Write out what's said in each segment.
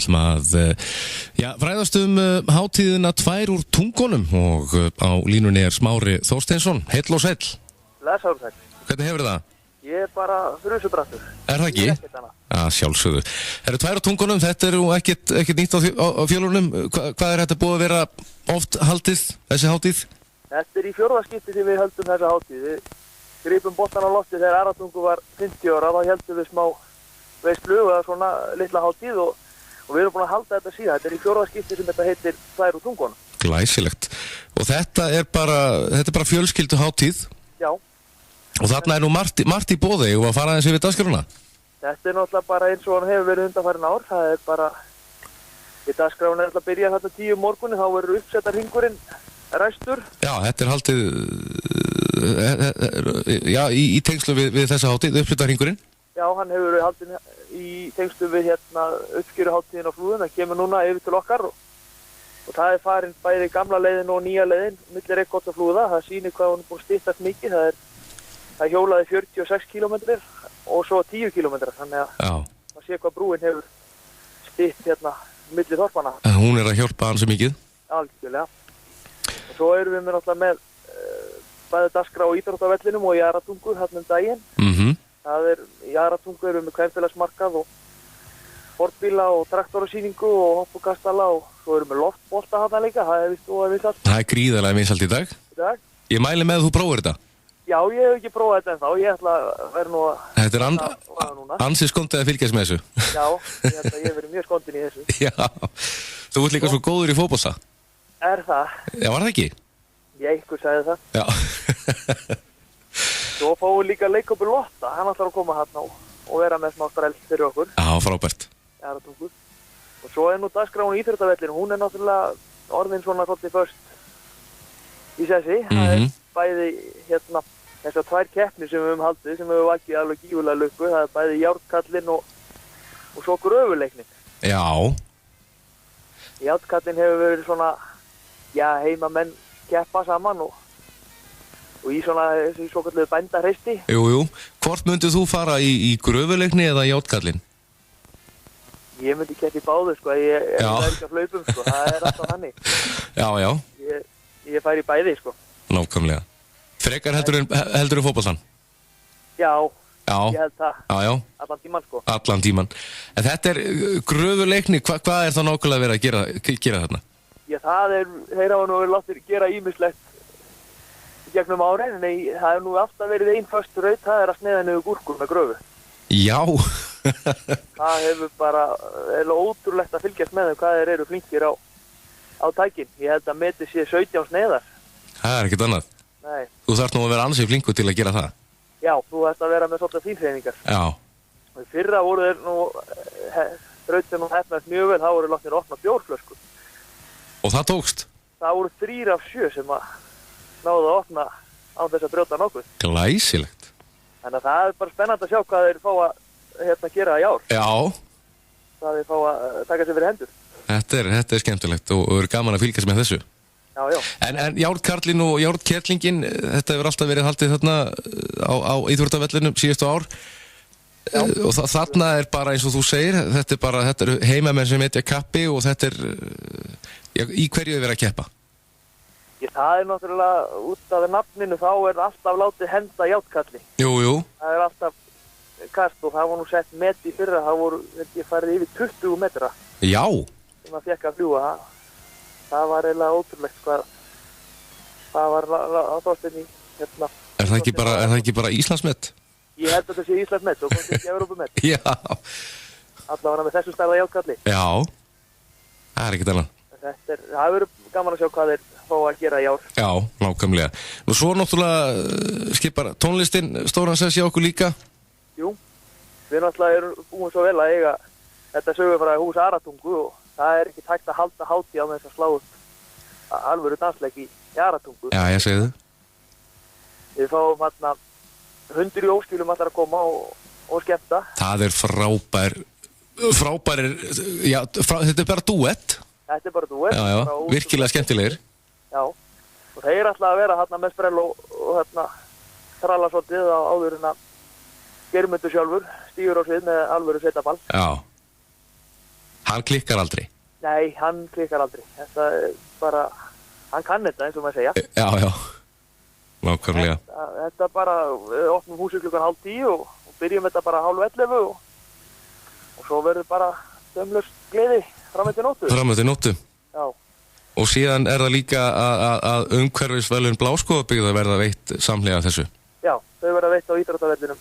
ætlum að fræðast hátíðina tvær úr tungunum og á línunni Smári Þorsteinsson. Heill og sæll. Lesaður sæll. Hvernig hefur það? Ég bara þrjusubrattur. Það ekki? Sjálfsögðu. Tvær úr tungunum, þetta ekkert nýtt á fjölunum. Hvað þetta búið að vera oft haldið, þessi hátíð? Þetta í fjórða skipti sem við höldum þessa hátíð. Við gripum boltan á lofti þegar Aratungu var 50 ára, þá heldum við smá veislu eða svona litla hátíð og við erum búin að halda þetta síðan. Þetta í fjórða skipti sem þetta heitir tvær úr tungunum. Glæsilegt. Og þetta er bara fjölskyldu hátíð? Já. Og þarna nú margt í boði og að fara aðeins yfir dagskrárna? Þetta náttúrulega bara eins og hann hefur verið undanfarin ár. Það bara, í dagskrána að byrja þarna 10 morgunni, þá verður uppsetta hringurinn ræstur. Já, þetta haldið í tengslu við þessa hátíð, uppsetta hringurinn? Já, hann hefur verið haldið í tengslu við uppskjöruhátíðin á Flúðum. Það kemur núna yfir til okkar og það farin bæði gamla leiðin og nýja leiðin milli Reykholts og Flúða. Það sýnir hvað hún er búin styttast mikið. Það hjólaði 46 km og svo 10 km, þannig að maður sé hvað brúin hefur stytt milli þorpana. Hún er að hjálpa ansi mikið? Algjörlega. Og svo erum við náttúrulega með bæði dagskrá á íþróttavellinum og í Aratungu þarna daginn. Það í Aratungu erum við með kvenfélagsmarkað og fortbíla og traktorasýningu og hoppukastala og svo erum við loftbolta þarna líka. Það er vinsalt. Það er gríðarlega vinsalt í dag. Ég mæli með að þú prófir þetta. Já, ég hef ekki prófað þetta ennþá. Ég ætla að vera nú að... Þetta er ansi skondið að fylgjast með þessu. Já, ég held að ég hef verið mjög skondin í þessu. Já, þú ert líka svo góður í fótbolta. Er það? Já, var það ekki? Einhver sagði það. Já. Svo fáum við líka leikhópur Lotta. Hann ætlar að koma hérna og vera með smá strell fyrir okkur. Já, frábært. Aratungu. Og svo nú dagskráin í íþróttavellinu. Hún er náttúrulega orðin svona svolítið först í sessi. Það er bæði þessar tvær keppnir sem við höfum haldið, sem við höfum vakið alveg gífurlega lukku. Það er bæði járnkallinn og svo gröfuleiknin. Já. Járnkallinn hefur verið svona, heimamenn keppa saman og í svona þessi svokalluðu bændahreysti. Jú. Hvort myndið þú fara í gröfuleikni eða járnkallinn? Ég myndi keppa í báðu, sko. Ég er ekki að hlaupum, sko. Það er alltaf hannig. Já. Ég fær í bæði, sko. Nákvæmlega. Frekar heldur fótboltan? Já, ég held það. Já. Allan tíman, sko. Allan tíman. En þetta er gröfuleikni, hvað er það nákvæmlega verið að gera þarna? Já, þeir hafa nú verið láttir gera ýmislegt gegnum árin, en það hefur nú alltaf verið einn föst raut, það er að sneiða niður gúrkur með gröfu. Já. Það hefur bara, ótrúlegt að fylgjast með þeim hvað þeir eru flinkir á tækin. Ég held að metið sé 17 sneiðar. Það er ekkert annað. Nei. Þú þarft nú að vera ansið flinkur til að gera það. Já, þú þarft að vera með svolítið fínhreyfingar. Já. Og í fyrra voru þeir nú, þrautin og hefnaðist mjög vel, þá voru látnir að opna bjórflösku. Og það tókst? Það voru 3 af 7 sem náðu að opna án þess að brjóta nokkuð. Glæsilegt. Þannig að það er bara spennandi að sjá hvað þeir fá að gera í ár. Já. Það þeir fá að taka sér fyrir hendur. Þetta er skemmtilegt og er gaman að fylgjast með þessu. Já. En járnkarlinn og járnkerlingin, þetta hefur alltaf verið haldið þarna á íþróttavellinum síðustu ár. Já. Og þarna er bara eins og þú segir, þetta er heimamenn sem etja kappi og þetta er, í hverju er verið að keppa? Það er náttúrulega, út af nafninu þá er alltaf látið henda járnkalli. Jú. Það er alltaf kast og það var nú sett met í fyrra, það voru, ég farið yfir 20 metra. Já. Sem að fekk að fljúa. Það var eiginlega ótrúlegt hvað það var á þóstinni Er það ekki bara Íslandsmet? Ég held að þetta sé Íslandsmet og komið ekki Evrópumet. Já. Allavega með þessu stærða járnkalli. Já. Það er ekkert annað. Það verður gaman að sjá hvað þeir fá að gera í ár. Já, nákvæmlega. Og svo náttúrulega skipar tónlistin stóran sess í okkur líka. Jú. Við náttúrulega erum búin svo vel að eiga þetta sögufræði hús Aratungu og það er ekki hægt að halda hátíð á þess að slá upp alvöru dansleik í Aratungu. Já, ég segi það. Við fáum hundur í óskilum allar að koma og skemmta. Það er frábærir, þetta er bara duett. Þetta er bara duett. Já, virkilega skemmtilegir. Já, og þeir ætla að vera með sprell og tralla svolítið á áður en að Geirmundur sjálfur stígur á svið með alvöru sveitaball. Já. Hann klikkar aldrei. Nei, hann klikkar aldrei. Þetta er bara, hann kann þetta eins og maður segja. Já. Nákvæmlega. Þetta bara, við opnum húsið klukkan 9:30 og byrjum þetta bara 10:30 og svo verður bara dömlust gleði fram eftir nóttu. Fram eftir nóttu. Já. Og síðan er það líka að umhverfisverðlaun Bláskógabyggðar verða veitt samhliða þessu. Já, þau verða veitt á íþróttavellinum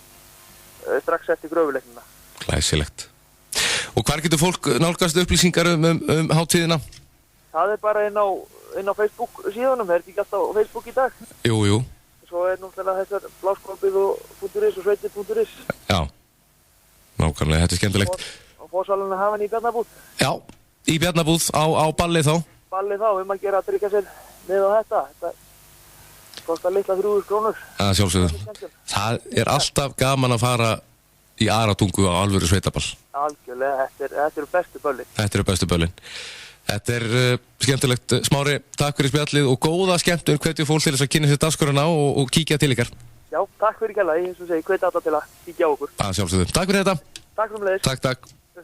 strax eftir gröfuleiknina. Glæsilegt. Og hvar getur fólk nálgast upplýsingar um hátíðina? Það er bara inn á Facebook síðunum, er þetta ekki alltaf á Facebook í dag? Jú. Svo er náttúrulega þessar Bláskógabyggð og .is og sveitir.is. Já, nákvæmlega, þetta er skemmtilegt. Og fórsalunum hafa hann í Bjarnabúð. Já, í Bjarnabúð á ballið þá. Ballið þá, að gera að tryggja sér með á þetta. Þetta kostar litla 3.000 krónur. Það sjálfsögðu. Það er alltaf gaman að fara í Aratungu á alvöru sveitaball. Algjörlega, þetta eru bestu böllin. Þetta eru bestu böllin. Þetta er skemmtilegt. Smári, takk fyrir spjallið og góða skemmtun. Hvetjum fólk til þess að kynna sér dagskrárina og kíkja til ykkar. Já, takk fyrir kærlega. Ég hvet alla til að kíkja á okkur. Það sjálfsögðu. Takk fyrir þetta. Takk fyrir mig. Takk.